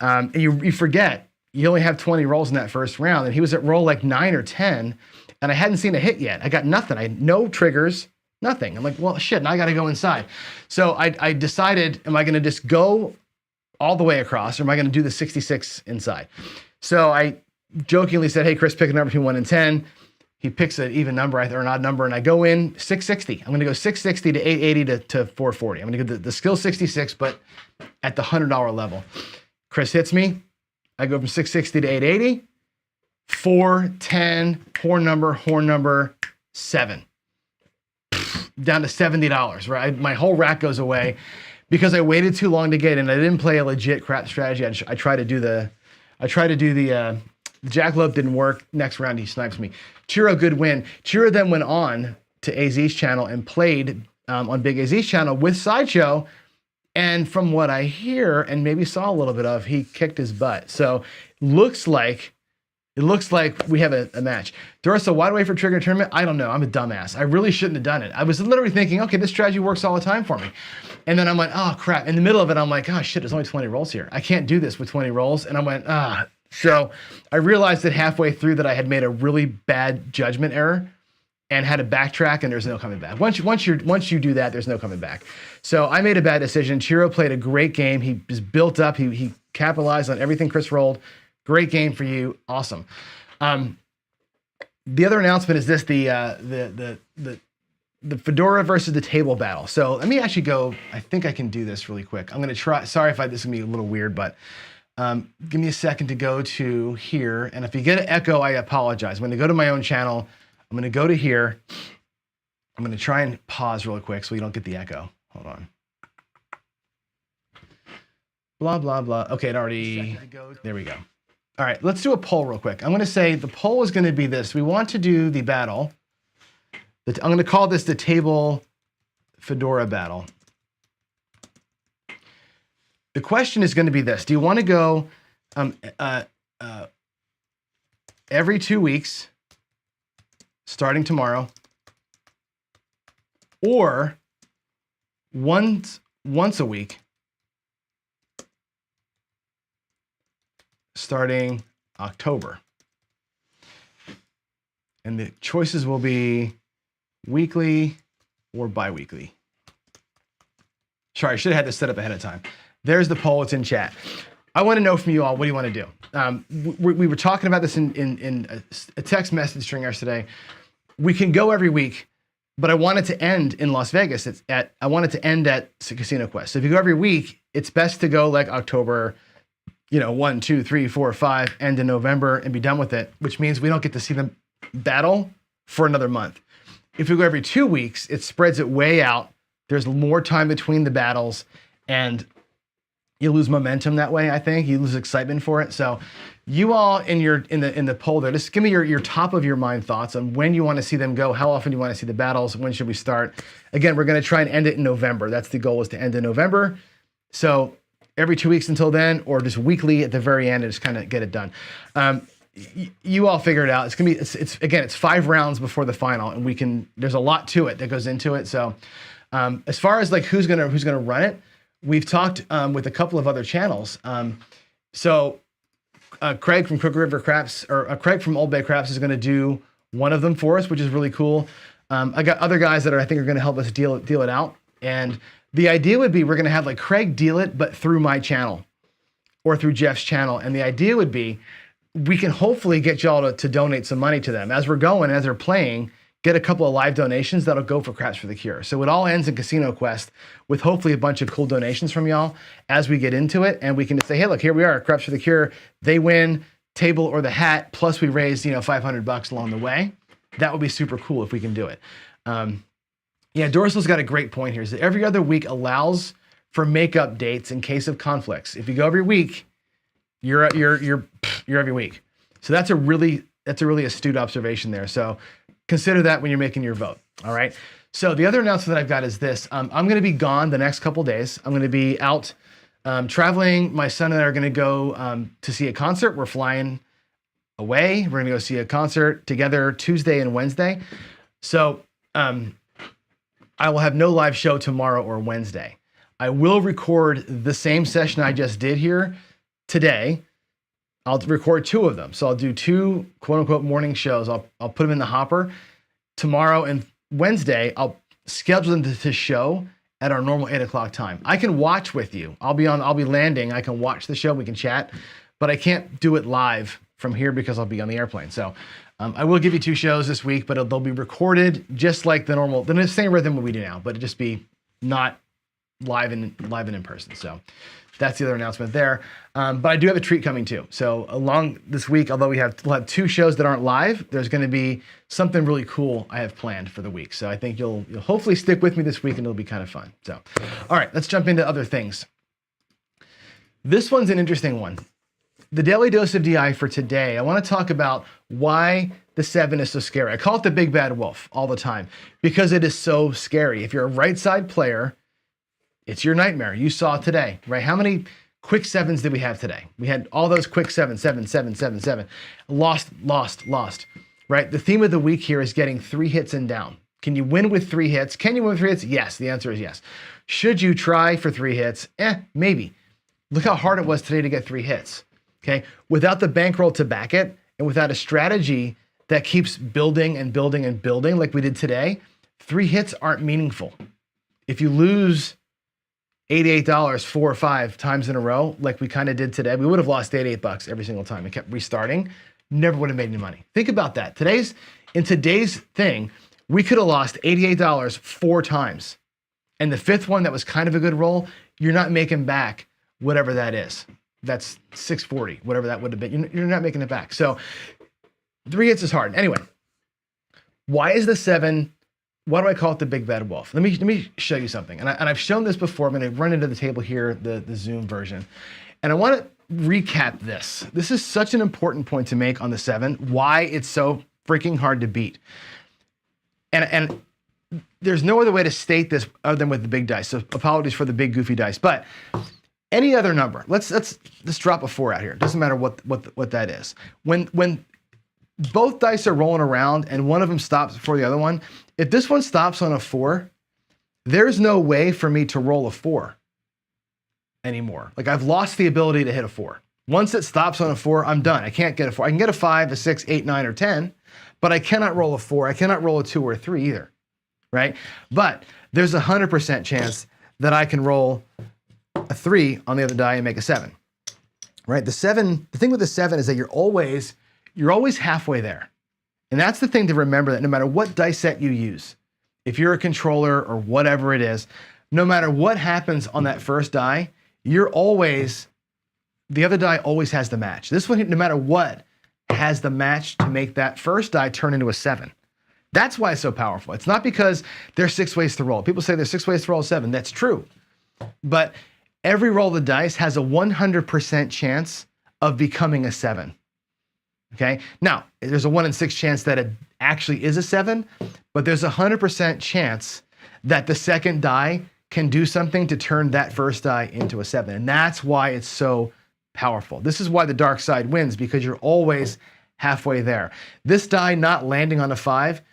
And you forget, you only have 20 rolls in that first round. And he was at roll like 9 or 10. And I hadn't seen a hit yet. I got nothing. I had no triggers, nothing. I'm like, well, shit, now I got to go inside. So I decided, am I going to just go all the way across, or am I going to do the 66 inside? So I jokingly said, hey, Chris, pick a number between 1 and 10. He picks an even number or an odd number, and I go in 660. I'm going to go 660 to 880 to 440. I'm going to go the skill 66, but at the $100 level. Chris hits me. I go from 660 to 880, 4, 10, horn number, 7. Down to $70, right? My whole rack goes away because I waited too long to get in. I didn't play a legit crap strategy. I tried to do the jackalope, didn't work. Next round, he snipes me. Chiro, good win. Chiro then went on to AZ's channel and played on Big AZ's channel with Sideshow. And from what I hear and maybe saw a little bit of, he kicked his butt. So it looks like we have a match. Dorso, why do I wait for trigger tournament? I don't know. I'm a dumbass. I really shouldn't have done it. I was literally thinking, okay, this strategy works all the time for me. And then I'm like, oh crap. In the middle of it, I'm like, oh shit, there's only 20 rolls here. I can't do this with 20 rolls. And I went, So I realized that halfway through that I had made a really bad judgment error and had to backtrack, and there's no coming back. Once you do that, there's no coming back. So I made a bad decision. Chiro played a great game. He was built up. He capitalized on everything Chris rolled. Great game for you. Awesome. The other announcement is this: the Fedora versus the table battle. So let me actually go. I think I can do this really quick. I'm going to try. Sorry if this is going to be a little weird, but give me a second to go to here. And if you get an echo, I apologize. I'm going to go to my own channel. I'm going to go to here. I'm going to try and pause really quick so you don't get the echo. Hold on. Blah, blah, blah. Okay, it already, there we go. All right, let's do a poll real quick. I'm going to say the poll is going to be this. We want to do the battle. I'm going to call this the table Fedora battle. The question is going to be this. Do you want to go every 2 weeks, starting tomorrow, or once a week, starting October? And the choices will be weekly or bi-weekly. Sorry, I should have had this set up ahead of time. There's the poll. It's in chat. I want to know from you all, what do you want to do? We were talking about this in a text message string today. We can go every week, but I want it to end in Las Vegas. I want it to end at Casino Quest. So if you go every week, it's best to go like October, 1, 2, 3, 4, 5, end in November and be done with it, which means we don't get to see them battle for another month. If we go every 2 weeks, it spreads it way out. There's more time between the battles, and you lose momentum that way. I think you lose excitement for it. So you all in the poll there, just give me your top of your mind thoughts on when you want to see them go, how often you want to see the battles, when should we start. Again, we're going to try and end it in November. That's the goal, is to end in November. So every 2 weeks until then, or just weekly at the very end and just kind of get it done. You all figure it out. It's gonna be it's 5 rounds before the final, and there's a lot to it that goes into it. So as far as like who's gonna run it, we've talked with a couple of other channels. Craig from Crooked River Craps, or Craig from Old Bay Craps, is going to do one of them for us, which is really cool. I got other guys that I think are going to help us deal it out. And the idea would be we're going to have like Craig deal it, but through my channel or through Jeff's channel. And the idea would be we can hopefully get y'all to donate some money to them as we're going, as they're playing. Get a couple of live donations that'll go for Craps for the Cure. So it all ends in Casino Quest with hopefully a bunch of cool donations from y'all as we get into it. And we can just say, hey, look, here we are, Craps for the Cure. They win table or the hat, plus we raise, $500 along the way. That would be super cool if we can do it. Dorsal's got a great point here. Is that every other week allows for makeup dates in case of conflicts. If you go every week, you're every week. So that's a really astute observation there. So consider that when you're making your vote. All right. So the other announcement that I've got is this. I'm going to be gone the next couple days. I'm going to be out traveling. My son and I are going to go to see a concert. We're flying away. We're gonna go see a concert together Tuesday and Wednesday. So I will have no live show tomorrow or Wednesday. I will record the same session I just did here today. I'll record 2 of them. So I'll do 2 quote unquote morning shows. I'll put them in the hopper. Tomorrow and Wednesday, I'll schedule them to show at our normal 8 o'clock time. I can watch with you. I'll be landing. I can watch the show. We can chat, but I can't do it live from here because I'll be on the airplane. So I will give you 2 shows this week, but they'll be recorded just like the same rhythm we do now, but it'll just be not live and in person. So that's the other announcement there. But I do have a treat coming too. So along this week, although we'll have 2 shows that aren't live, there's going to be something really cool I have planned for the week. So I think you'll hopefully stick with me this week and it'll be kind of fun. So, all right, let's jump into other things. This one's an interesting one. The daily dose of DI for today, I want to talk about why the 7 is so scary. I call it the big bad wolf all the time because it is so scary. If you're a right side player, it's your nightmare. You saw today, right? How many quick 7s did we have today? We had all those quick 7, 7, 7, 7, 7. Lost, right? The theme of the week here is getting 3 hits and down. Can you win with 3 hits? Can you win with 3 hits? Yes, the answer is yes. Should you try for 3 hits? Maybe. Look how hard it was today to get 3 hits. Okay, without the bankroll to back it, and without a strategy that keeps building and building and building like we did today, 3 hits aren't meaningful. If you lose $88 4 or 5 times in a row, like we kind of did today, we would have lost $88 every single time and kept restarting. Never would have made any money. Think about that. In today's thing, we could have lost $88 4 times. And the 5th one that was kind of a good roll, you're not making back whatever that is. That's $640, whatever that would have been. You're not making it back. So 3 hits is hard. Anyway, why is the 7? Why do I call it the big bad wolf? Let me show you something. And I've shown this before. I'm going to run into the table here, the Zoom version. And I want to recap this. This is such an important point to make on the 7, why it's so freaking hard to beat. And there's no other way to state this other than with the big dice. So apologies for the big goofy dice. But any other number, let's drop a 4 out here. It doesn't matter what that is. When both dice are rolling around and one of them stops before the other one, if this one stops on a 4, there's no way for me to roll a 4 anymore. Like I've lost the ability to hit a 4. Once it stops on a 4, I'm done. I can't get a 4. I can get a 5, a 6, 8, 9, or 10, but I cannot roll a 4. I cannot roll a 2 or a 3 either, right? But there's a 100% chance that I can roll a 3 on the other die and make a 7, right? The thing with the 7 is that you're always halfway there. And that's the thing to remember, that no matter what dice set you use, if you're a controller or whatever it is, no matter what happens on that first die, the other die always has the match. This one, no matter what, has the match to make that first die turn into a 7. That's why it's so powerful. It's not because there's 6 ways to roll. People say there's 6 ways to roll a 7. That's true. But every roll of the dice has a 100% chance of becoming a 7. Okay. Now, there's a 1 in 6 chance that it actually is a 7, but there's a 100% chance that the second die can do something to turn that first die into a 7. And that's why it's so powerful. This is why the dark side wins, because you're always halfway there. This die not landing on a 5,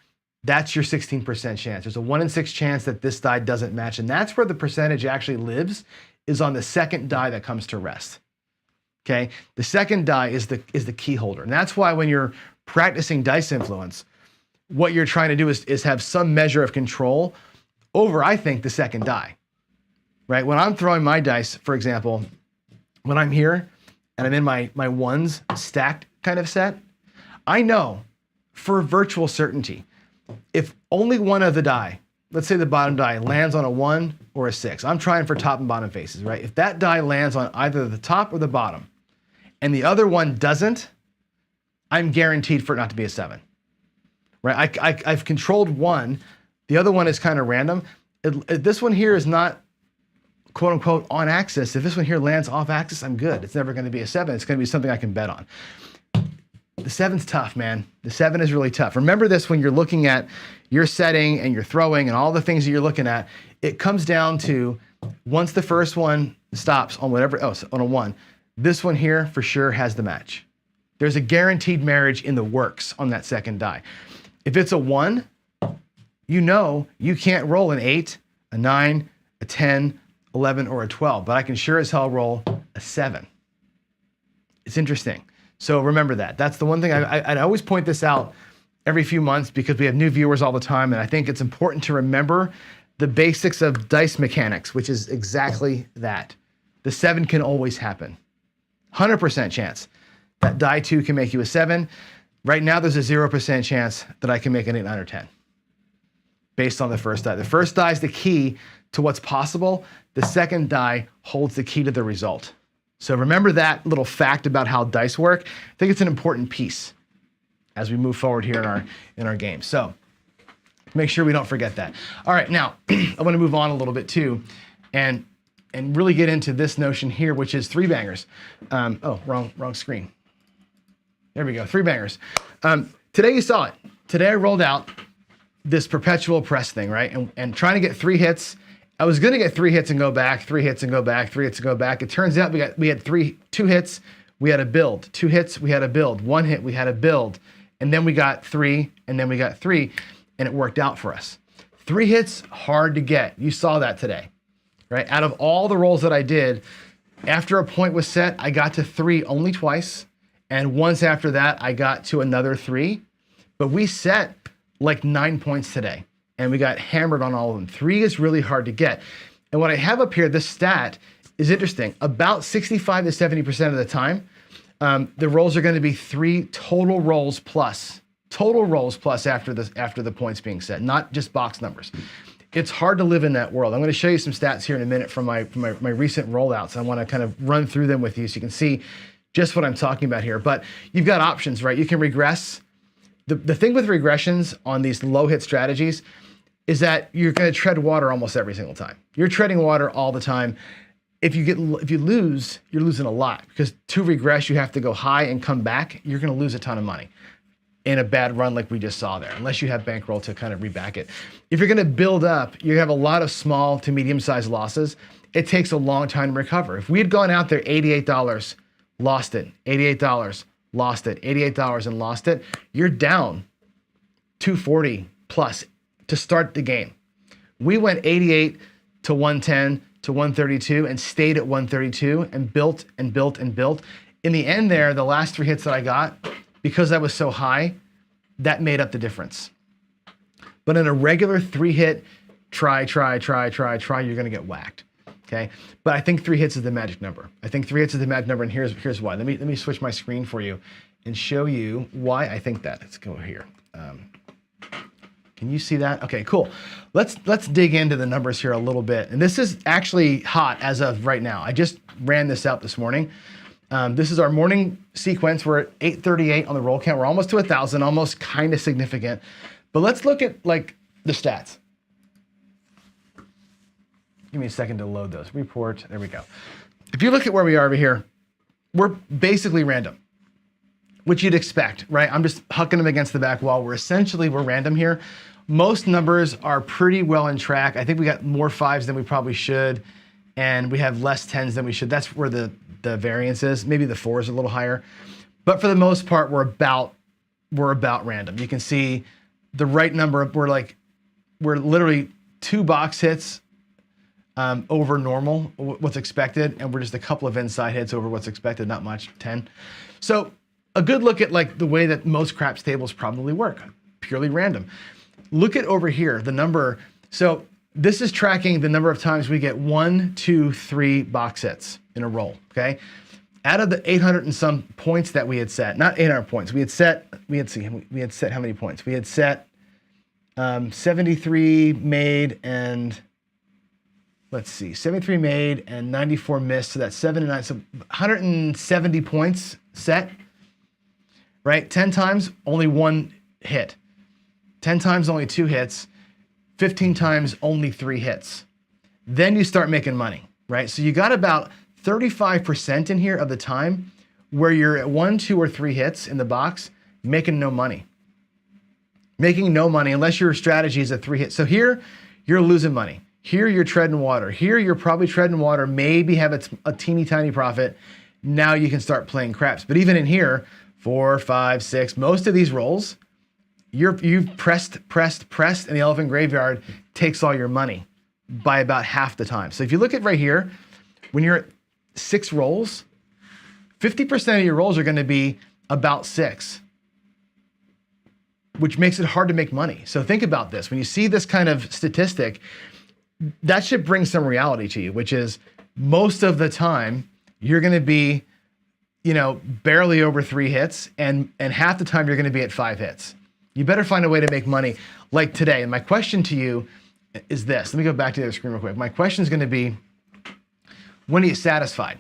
that's your 16% chance. There's a 1 in 6 chance that this die doesn't match. And that's where the percentage actually lives, is on the second die that comes to rest. Okay, the second die is the key holder. And that's why when you're practicing dice influence, what you're trying to do is have some measure of control over, I think, the second die, right? When I'm throwing my dice, for example, when I'm here and I'm in my ones stacked kind of set, I know for virtual certainty, if only one of the die, let's say the bottom die, lands on a 1 or a 6, I'm trying for top and bottom faces, right? If that die lands on either the top or the bottom, and the other one doesn't, I'm guaranteed for it not to be a 7, right? I've controlled one. The other one is kind of random. This one here is not, quote unquote, on axis. If this one here lands off axis, I'm good. It's never going to be a 7. It's going to be something I can bet on. The 7's tough, man. The 7 is really tough. Remember this when you're looking at your setting and you're throwing and all the things that you're looking at. It comes down to, once the first one stops on whatever else, on a 1, this one here for sure has the match. There's a guaranteed marriage in the works on that second die. If it's a 1, you know you can't roll an 8, a 9, a 10, 11, or a 12, but I can sure as hell roll a 7. It's interesting. So remember that. That's the one thing I always point this out every few months because we have new viewers all the time, and I think it's important to remember the basics of dice mechanics, which is exactly that. The 7 can always happen. 100% chance that die 2 can make you a 7. Right now, there's a 0% chance that I can make an 8, 9, or 10 based on the first die. The first die is the key to what's possible. The second die holds the key to the result. So remember that little fact about how dice work. I think it's an important piece as we move forward here in our game. So make sure we don't forget that. All right, now I want to move on a little bit too, and really get into this notion here, which is 3-bangers. Oh, wrong screen. There we go, 3-bangers. Today you saw it. Today I rolled out this perpetual press thing, right? And trying to get 3 hits. I was gonna get 3 hits and go back, 3 hits and go back, 3 hits and go back. It turns out we had 2 hits, we had a build. 2 hits, we had a build. 1 hit, we had a build. And then we got 3, and then we got 3, and it worked out for us. 3 hits, hard to get. You saw that today, right? Out of all the rolls that I did, after a point was set, I got to 3 only twice. And once after that, I got to another 3. But we set like 9 points today, and we got hammered on all of them. 3 is really hard to get. And what I have up here, this stat is interesting. About 65 to 70% of the time, the rolls are going to be 3 total rolls plus after the points being set, not just box numbers. It's hard to live in that world. I'm going to show you some stats here in a minute from my recent rollouts. I want to kind of run through them with you so you can see just what I'm talking about here. But you've got options, right? You can regress. The thing with regressions on these low hit strategies is that you're going to tread water almost every single time. You're treading water all the time. If you lose, you're losing a lot, because to regress, you have to go high and come back. You're going to lose a ton of money in a bad run like we just saw there, unless you have bankroll to kind of reback it. If you're going to build up, you have a lot of small to medium-sized losses. It takes a long time to recover. If we had gone out there $88, lost it, $88, lost it, $88 and lost it, you're down $240 plus to start the game. We went 88 to 110 to 132 and stayed at 132 and built and built and built. In the end there, the last 3 hits that I got, because I was so high, that made up the difference. But in a regular 3-hit, try, you're gonna get whacked, okay? But I think 3 hits is the magic number. I think 3 hits is the magic number, and here's why. Let me switch my screen for you and show you why I think that. Let's go here. Can you see that? Okay, cool. Let's dig into the numbers here a little bit. And this is actually hot as of right now. I just ran this out this morning. This is our morning sequence. We're at 838 on the roll count. We're almost to 1,000, almost kind of significant. But let's look at like the stats. Give me a second to load those. Report, there we go. If you look at where we are over here, we're basically random, which you'd expect, right? I'm just hucking them against the back wall. We're random here. Most numbers are pretty well in track. I think we got more 5s than we probably should, and we have less 10s than we should. That's where the variance is. Maybe the 4 is a little higher. But for the most part, we're about random. You can see the right number. We're literally 2 box hits over normal, what's expected, and we're just a couple of inside hits over what's expected, not much, 10. So a good look at like the way that most craps tables probably work, purely random. Look at over here, the number. So this is tracking the number of times we get 1, 2, 3 box hits in a roll, okay? Out of the 800 and some points that we had set, not 800 points, we had set how many points? We had set 73 made and, let's see, 73 made and 94 missed, so that's 7 and 9, so 170 points set, right? 10 times, only 1 hit. 10 times, only 2 hits. 15 times, only 3 hits. Then you start making money, right? So you got about 35% in here of the time where you're at 1, 2, or 3 hits in the box, making no money. Making no money unless your strategy is a 3 hit. So here, you're losing money. Here, you're treading water. Here, you're probably treading water, maybe have a teeny tiny profit. Now you can start playing craps. But even in here, 4, 5, 6. Most of these rolls, you've pressed, and the elephant graveyard takes all your money by about half the time. So if you look at right here, when you're at 6 rolls, 50% of your rolls are going to be about 6, which makes it hard to make money. So think about this. When you see this kind of statistic, that should bring some reality to you, which is most of the time you're going to be, barely over 3 hits, and half the time you're going to be at 5 hits. You better find a way to make money like today. And my question to you is this. Let me go back to the other screen real quick. My question is going to be, when are you satisfied?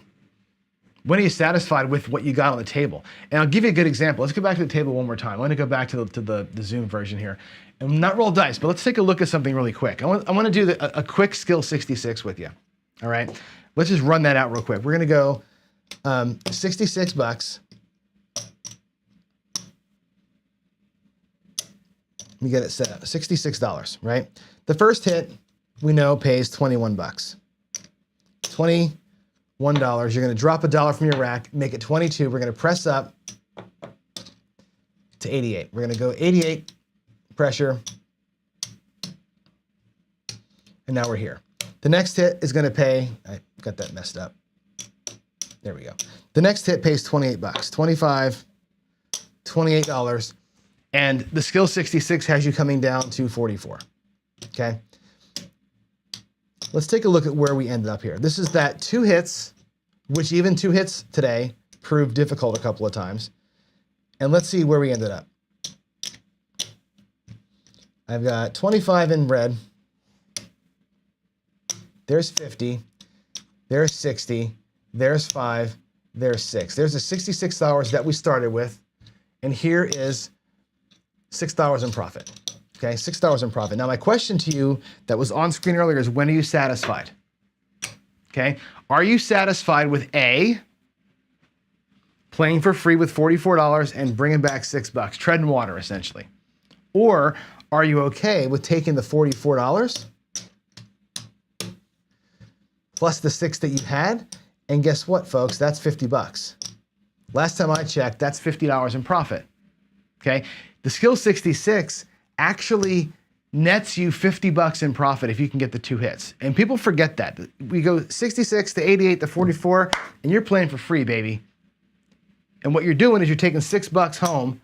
When are you satisfied with what you got on the table? And I'll give you a good example. Let's go back to the table one more time. I want to go back to the Zoom version here. And not roll dice, but let's take a look at something really quick. I want to do a quick skill 66 with you. All right? Let's just run that out real quick. We're going to go $66. Let me get it set up. $66, right? The first hit, we know, pays 21 bucks. $21. You're going to drop $1 from your rack, make it 22. We're going to press up to 88. We're going to go 88 pressure. And now we're here. The next hit is going to pay, I got that messed up. There we go. The next hit pays 28 bucks. 25, $28. And the skill 66 has you coming down to 44. Okay. Let's take a look at where we ended up here. This is that 2 hits, which even 2 hits today proved difficult a couple of times. And let's see where we ended up. I've got 25 in red. There's 50. There's 60. There's 5. There's 6. There's the $66 that we started with. And here is $6 in profit. Okay, $6 in profit. Now, my question to you that was on screen earlier is, when are you satisfied? Okay, are you satisfied with A, playing for free with $44 and bringing back $6, treading water essentially? Or are you okay with taking the $44 plus the 6 that you had? And guess what, folks? That's 50 bucks. Last time I checked, that's $50 in profit. Okay, the skill 66 actually nets you 50 bucks in profit if you can get the 2 hits. And people forget that. We go 66 to 88 to 44, and you're playing for free, baby. And what you're doing is you're taking $6 home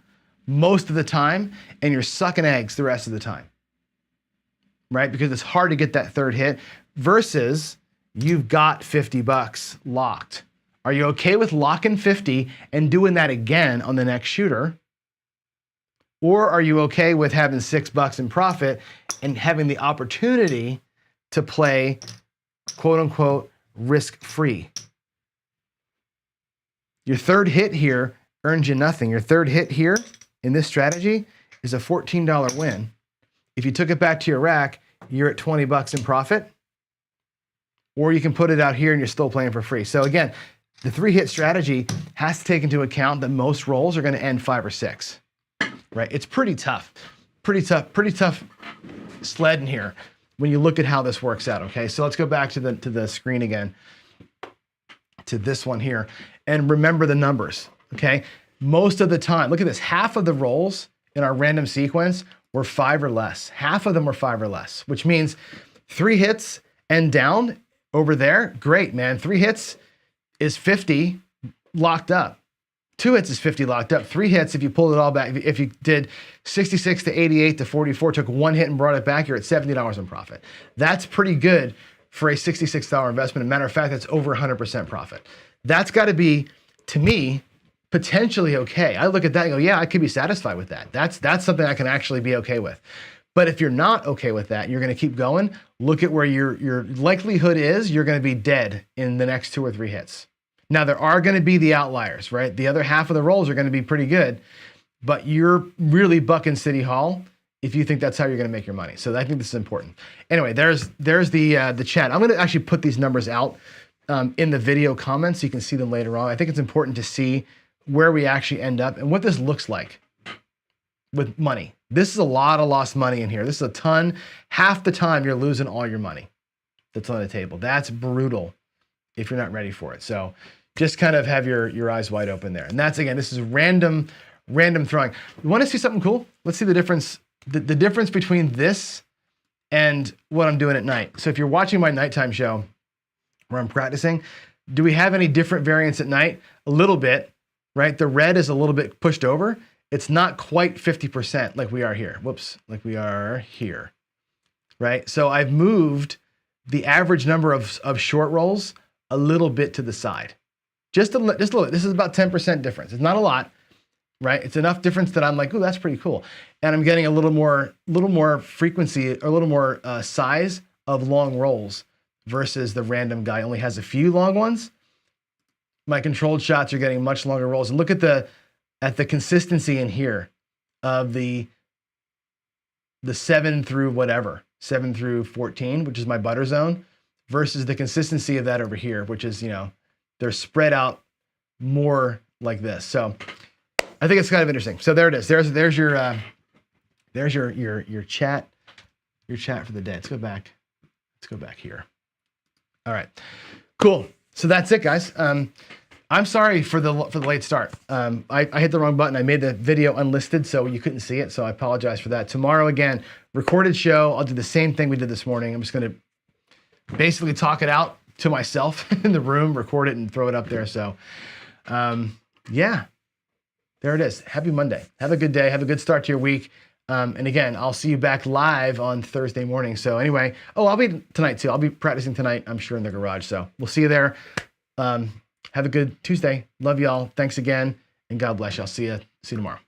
most of the time, and you're sucking eggs the rest of the time, right? Because it's hard to get that 3rd hit versus you've got 50 bucks locked. Are you okay with locking 50 and doing that again on the next shooter? Or are you okay with having $6 in profit and having the opportunity to play, quote unquote, risk-free? Your 3rd hit here earns you nothing. Your 3rd hit here in this strategy is a $14 win. If you took it back to your rack, you're at 20 bucks in profit. Or you can put it out here and you're still playing for free. So again, the 3-hit strategy has to take into account that most rolls are going to end 5 or 6. Right? It's pretty tough sledding here when you look at how this works out. Okay, so let's go back to the screen again, to this one here, and remember the numbers. Okay, most of the time, look at this. Half of the rolls in our random sequence were 5 or less. Half of them were 5 or less, which means 3 hits and down over there. Great, man. 3 hits is 50 locked up. 2 hits is 50 locked up. 3 hits, if you pulled it all back, if you did 66 to 88 to 44, took 1 hit and brought it back, you're at $70 in profit. That's pretty good for a $66 investment. As a matter of fact, that's over 100% profit. That's got to be, to me, potentially okay. I look at that and go, yeah, I could be satisfied with that. That's something I can actually be okay with. But if you're not okay with that, you're going to keep going. Look at where your likelihood is you're going to be dead in the next 2 or 3 hits. Now, there are going to be the outliers, right? The other half of the rolls are going to be pretty good, but you're really bucking City Hall if you think that's how you're going to make your money. So I think this is important. Anyway, there's the chat. I'm going to actually put these numbers out in the video comments so you can see them later on. I think it's important to see where we actually end up and what this looks like with money. This is a lot of lost money in here. This is a ton. Half the time you're losing all your money that's on the table. That's brutal if you're not ready for it. So just kind of have your eyes wide open there. And that's, again, this is random throwing. You want to see something cool? Let's see the difference, the difference between this and what I'm doing at night. So if you're watching my nighttime show where I'm practicing, do we have any different variants at night? A little bit, right? The red is a little bit pushed over. It's not quite 50% like we are here. Whoops, like we are here, right? So I've moved the average number of short rolls a little bit to the side. Just a little bit. This is about 10% difference. It's not a lot, right? It's enough difference that I'm like, oh, that's pretty cool. And I'm getting a little more frequency, or a little more size of long rolls versus the random guy only has a few long ones. My controlled shots are getting much longer rolls. And look at the consistency in here of the 7 through whatever, 7 through 14, which is my butter zone, versus the consistency of that over here, which is, they're spread out more like this. So I think it's kind of interesting. So there it is. There's your chat for the day. Let's go back here. All right, cool. So that's it, guys. I'm sorry for the late start. I hit the wrong button. I made the video unlisted, so you couldn't see it. So I apologize for that. Tomorrow, again, recorded show. I'll do the same thing we did this morning. I'm just going to basically talk it out to myself in the room, record it, and throw it up there. So, yeah, there it is. Happy Monday. Have a good day. Have a good start to your week. And again, I'll see you back live on Thursday morning. So anyway, I'll be tonight too. I'll be practicing tonight, I'm sure, in the garage. So we'll see you there. Have a good Tuesday. Love y'all. Thanks again. And God bless y'all. See you tomorrow.